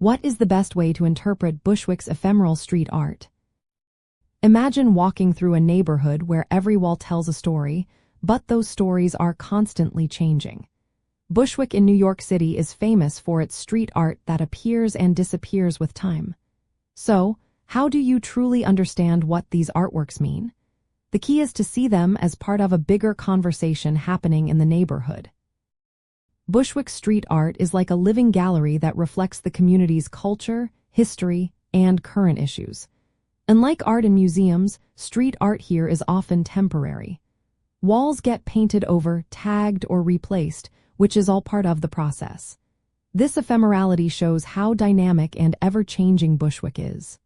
What is the best way to interpret Bushwick's ephemeral street art? Imagine walking through a neighborhood where every wall tells a story, but those stories are constantly changing. Bushwick in New York City is famous for its street art that appears and disappears with time. So, how do you truly understand what these artworks mean? The key is to see them as part of a bigger conversation happening in the neighborhood. Bushwick street art is like a living gallery that reflects the community's culture, history, and current issues. Unlike art in museums, street art here is often temporary. Walls get painted over, tagged, or replaced, which is all part of the process. This ephemerality shows how dynamic and ever-changing Bushwick is.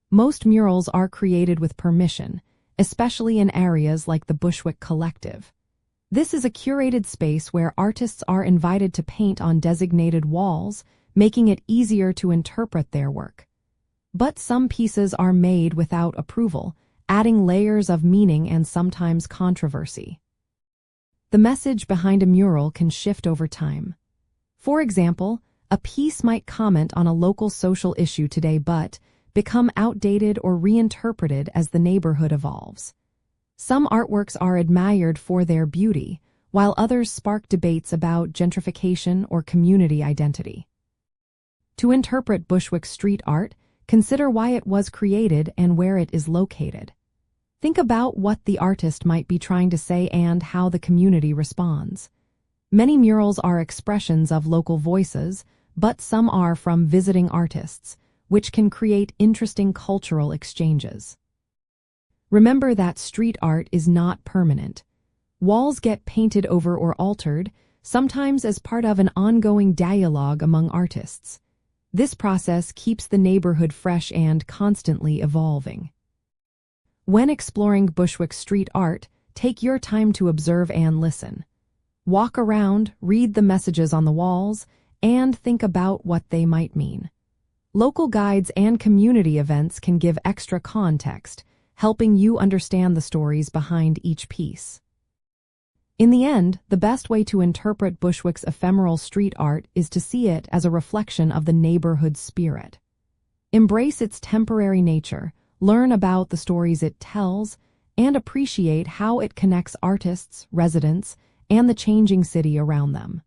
Most murals are created with permission, especially in areas like the Bushwick Collective. This is a curated space where artists are invited to paint on designated walls, making it easier to interpret their work. But some pieces are made without approval, adding layers of meaning and sometimes controversy. The message behind a mural can shift over time. For example, a piece might comment on a local social issue today but become outdated or reinterpreted as the neighborhood evolves. Some artworks are admired for their beauty, while others spark debates about gentrification or community identity. To interpret Bushwick street art, consider why it was created and where it is located. Think about what the artist might be trying to say and how the community responds. Many murals are expressions of local voices, but some are from visiting artists, which can create interesting cultural exchanges. Remember that street art is not permanent. Walls get painted over or altered, sometimes as part of an ongoing dialogue among artists. This process keeps the neighborhood fresh and constantly evolving. When exploring Bushwick street art, take your time to observe and listen. Walk around, read the messages on the walls, and think about what they might mean. Local guides and community events can give extra context, helping you understand the stories behind each piece. In the end, the best way to interpret Bushwick's ephemeral street art is to see it as a reflection of the neighborhood's spirit. Embrace its temporary nature, learn about the stories it tells, and appreciate how it connects artists, residents, and the changing city around them.